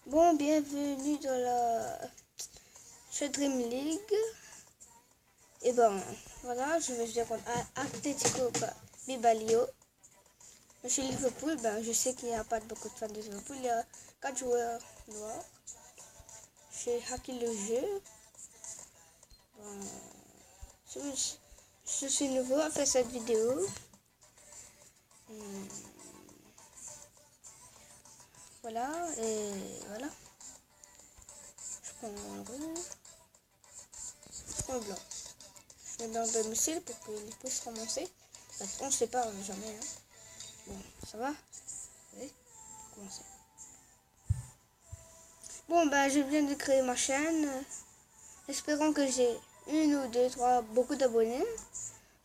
Bon, bienvenue dans la Dream League. Et ben, voilà, je vais jouer contre Atletico Bilbao. Je suis Liverpool, ben, je sais qu'il n'y a pas beaucoup de fans de Liverpool. Il y a 4 joueurs noirs. J'ai hacké le jeu. Ben, je suis nouveau à faire cette vidéo. Voilà, et voilà. Je prends un rouge. Je prends un blanc. Je mets dans le domicile pour qu'il puisse commencer. On ne sait pas, jamais. Hein. Bon, ça va? Oui, commencer. Bon, bah, je viens de créer ma chaîne. Espérons que j'ai 1 ou 2, 3, beaucoup d'abonnés.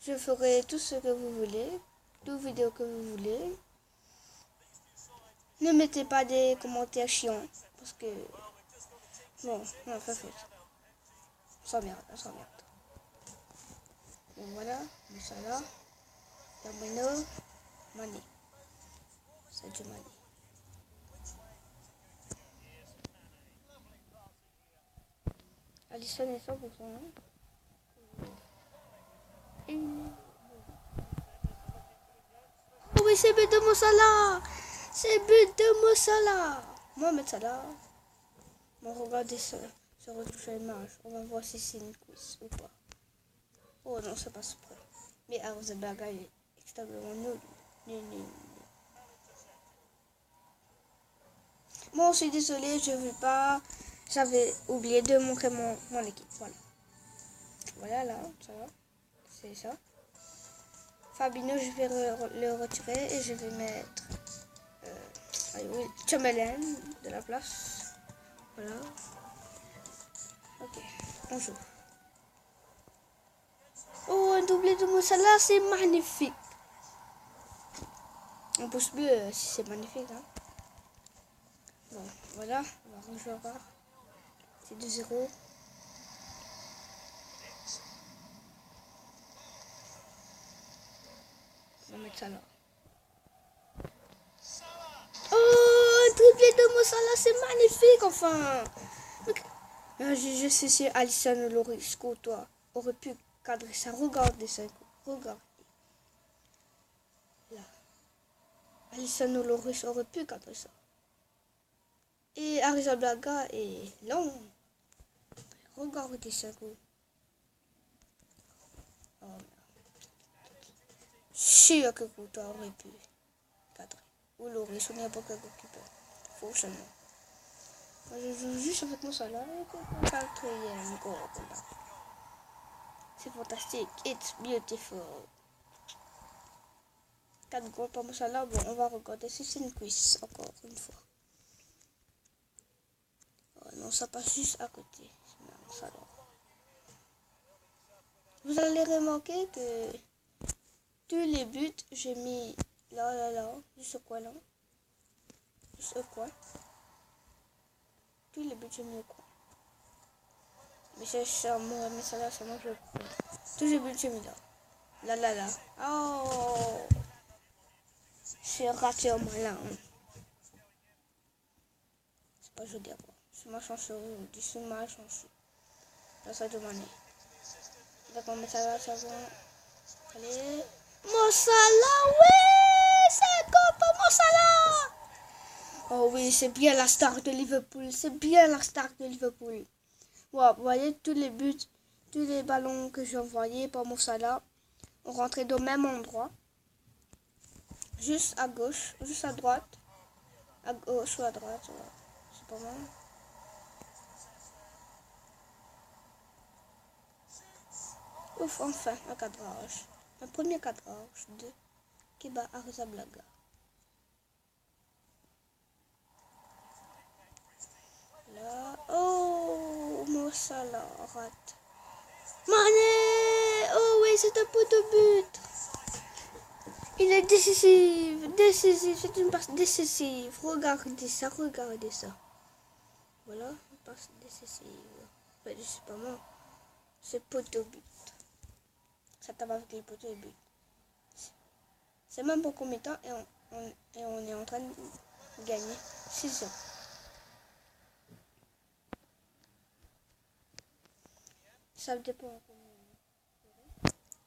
Je ferai tout ce que vous voulez, toutes vidéos que vous voulez. Ne mettez pas des commentaires chiants, parce que... Bon, non, ça fait. On s'emmerde, on s'emmerde. Bon, voilà, mais ça là. Termino, Mané. C'est du Mané. Alisson est 100%. Oh oui, c'est but de Mossala. C'est but de Mossala. Mohamed Salah. Bon, regardez ça. Je retouche l'image. On va voir si c'est une quiz ou pas. Oh non, c'est pas super. Mais Arzabaga est extrêmement nul. Nul. Bon, je suis désolée, je veux pas. J'avais oublié de montrer mon équipe. Voilà. Voilà, là, ça va. C'est ça. Fabinho, je vais le retirer et je vais mettre Chamberlain de la place. Voilà. Ok, on joue. Oh, un doublé de Moussala, c'est magnifique. On pousse mieux si c'est magnifique. Hein. Bon, voilà, on va rejouer encore. C'est 2-0. On va mettre ça là. Oh, un doublé de Moussala, c'est magnifique, enfin. Je sais si Alisson Loris, toi, aurait pu cadrer ça. Regardez ça. Regarde. Là. Alisson Loris aurait pu cadrer ça. Et Arrizabalaga est long. Regardez ça. Oh, sûr que toi aurait pu cadrer. Ou Loris, ou n'importe quel occupé. Forcément. Je joue juste avec mon salaire et quatrième goal. C'est fantastique. It's beautiful. 4 goals pour mon salaire. Bon, on va regarder si c'est une quiz encore une fois. Oh non, ça passe juste à côté. Non, ça vous allez remarquer que tous les buts, j'ai mis là, juste au coin là. Juste au coin. Tous les buts, j'ai mis au coin. Mais c'est moi, mais ça là, c'est moi je prends. Tous les buts, j'ai mis là. Là. Oh! J'ai raté au malin. C'est pas joli à voir. C'est ma chance aujourd'hui. C'est ma chance. Là, ça demande. D'accord, mais ça va, ça va. Allez. Mossala, oui! C'est comme pour Mossala! Oh oui, c'est bien la star de Liverpool. C'est bien la star de Liverpool. Wow, vous voyez, tous les buts, tous les ballons que j'ai envoyés par Mossala ont rentré au même endroit. Juste à gauche, juste à droite. À gauche ou à droite. Ouais. C'est pas mal. Ouf, enfin, un cadrage. Un premier cadrage de Keba Arrizabalaga. Là, oh, Mossala rate. Mané! Oh oui, c'est un pot de but. Il est décisif, c'est une passe décisive. Regardez ça. Voilà, une passe décisive. Ben, c'est pas moi, c'est pot de but. Ça tape avec les poteaux de but. C'est même pas combien de temps et on est en train de gagner 6 ans. Ça dépend.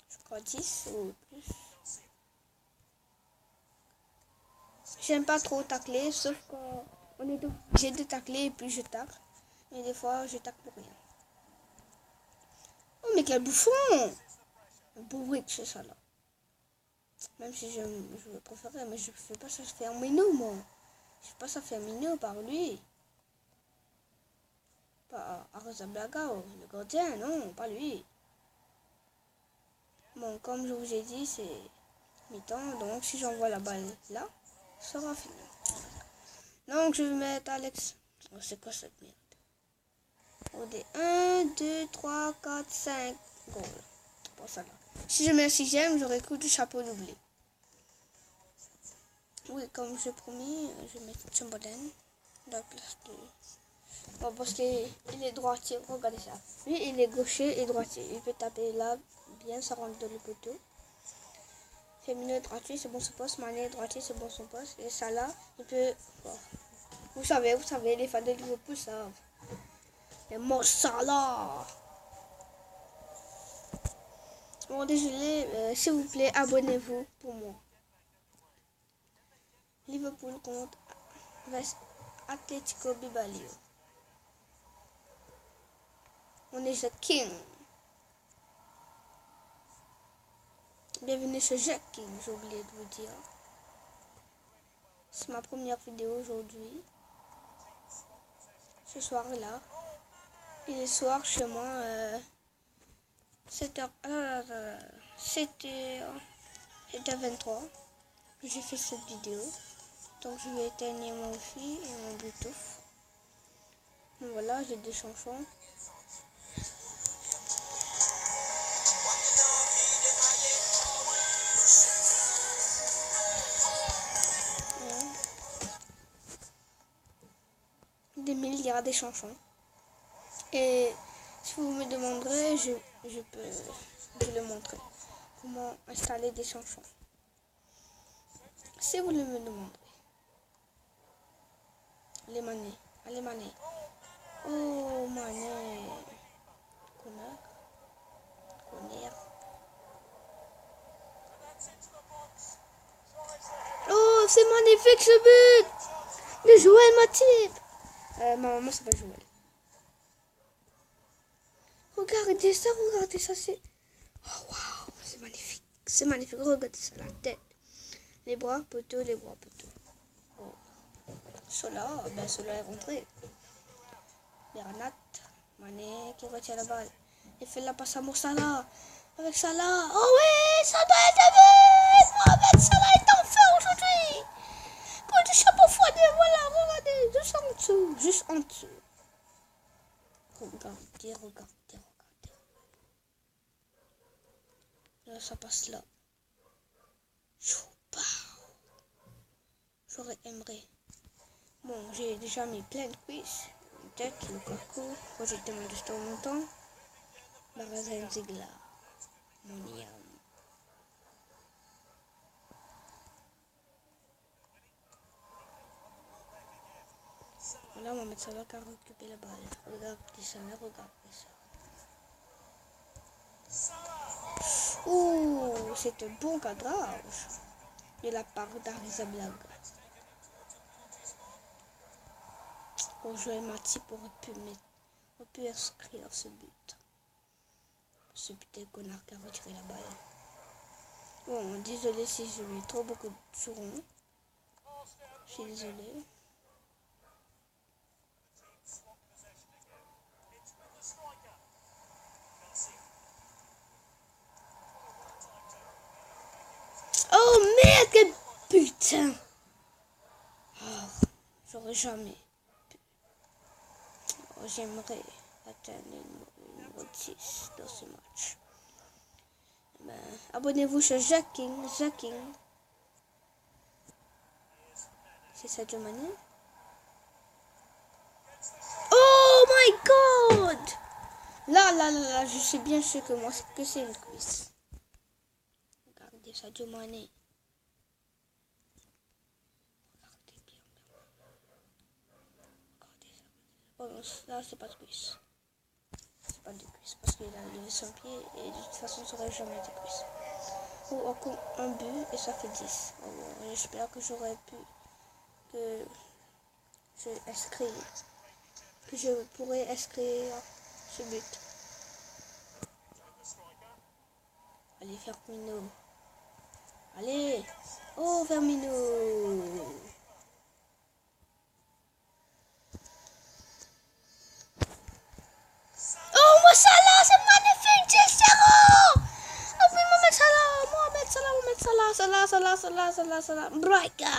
Je crois 10 ou plus. J'aime pas trop tacler, sauf quand on est obligé de tacler et puis je tacle. Et des fois, je tacle pour rien. Oh, mais quel bouffon! Bourrique, c'est ça là. Même si je préférais, mais je fais pas ça faire minot, moi. Je fais pas ça faire minot par lui. Pas Arrizabalaga, le gardien, non, pas lui. Bon, comme je vous ai dit, c'est mi-temps, donc si j'envoie la balle là, ça sera fini. Donc je vais mettre Alex. Oh, c'est quoi cette merde? On est 1, 2, 3, 4, 5 goals. Pour ça là. Si je mets un sixième, j'aurai coup du chapeau doublé. Oui, comme j'ai promis, je vais mettre Chamberlain dans la place de... Bon, parce qu'il est droitier, regardez ça. Lui, il est gaucher et droitier. Il peut taper là, bien, ça rentre dans le poteau. Firmino est droitier, c'est bon son poste. Mané est droitier, c'est bon son poste. Et ça là, il peut... Bon. Vous savez, les fans de Liverpool savent. Mais Mo Salah. Bon, désolé, s'il vous plaît, abonnez-vous pour moi. Liverpool contre Atlético Bilbao. On est The King. Bienvenue sur The King, j'ai oublié de vous dire. C'est ma première vidéo aujourd'hui. Ce soir-là. Il est soir chez moi. 7h. 7h23. J'ai fait cette vidéo. Donc je vais éteindre mon wifi et mon bluetooth. Donc voilà, j'ai des chansons. Des milliards de chansons. Et si vous me demanderez, je peux vous le montrer. Comment installer des chansons. Si vous le me demanderez. Allez Mané. Allez Mané. Oh Mané. Connard. Oh, c'est magnifique ce but de Joël Matip. Ma maman s'appelle Joël. Regardez ça, c'est... Oh waouh, c'est magnifique. C'est magnifique, regardez ça, la tête. Les bras, poteau, les bras, poteau. Oh. Cela est rentré. Bernat, Mané qui retient la balle. Il fait la passe à Moussala. Avec Salah. Oh oui, ça doit être le but. Mohamed Salah est en feu aujourd'hui. Pour du chapeau froidé, voilà, regardez. Juste en dessous. Regardez. Là, ça passe là. J'aurais aimé. Bon, j'ai déjà mis plein de quiz. Peut-être Lukaku, quand j'étais Manchester longtemps. Barazan Zigla. Moniam. Là, on va mettre Salah qui a récupéré la balle. Regardez ça. Ouh, c'est un bon cadrage de la part d'Arrizabalaga. Pour jouer Matip aurait pu inscrire ce but. Ce putain connard qui a retiré la balle. Bon, désolé si je mets trop beaucoup de surons. Je suis désolé. Oh merde, quel putain! Oh, j'aurais jamais. Oh, j'aimerais atteindre le numéro 10 dans ce match. Abonnez-vous sur The King. C'est Sadio Mané. Oh my god! Là, je sais bien sûr que c'est une quiz. Regardez Sadio Mané. Regardez bien. Regardez ça. Oh non, là c'est pas de quiz. pas de cuisse parce qu'il a levé son pied et de toute façon ça aurait jamais été cuisse. Ou encore un but et ça fait 10. Oh, j'espère que j'aurais pu que je pourrais inscrire ce but. Allez Firmino. Allez. Oh Firmino. Oh Mo Salah, c'est magnifique, 10-0. Oh oui, Mohamed Salah. Braga.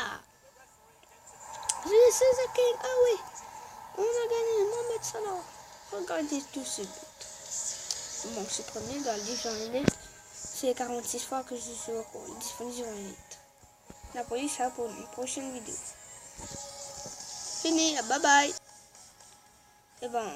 C'est the king. Ah oui. On a gagné, Mohamed Salah. Regardez tout ce but. Bon, c'est premier dans le division. C'est 46 fois que je joue au division 8. La police, ça pour une prochaine vidéo. Fini, bye bye. Et bon,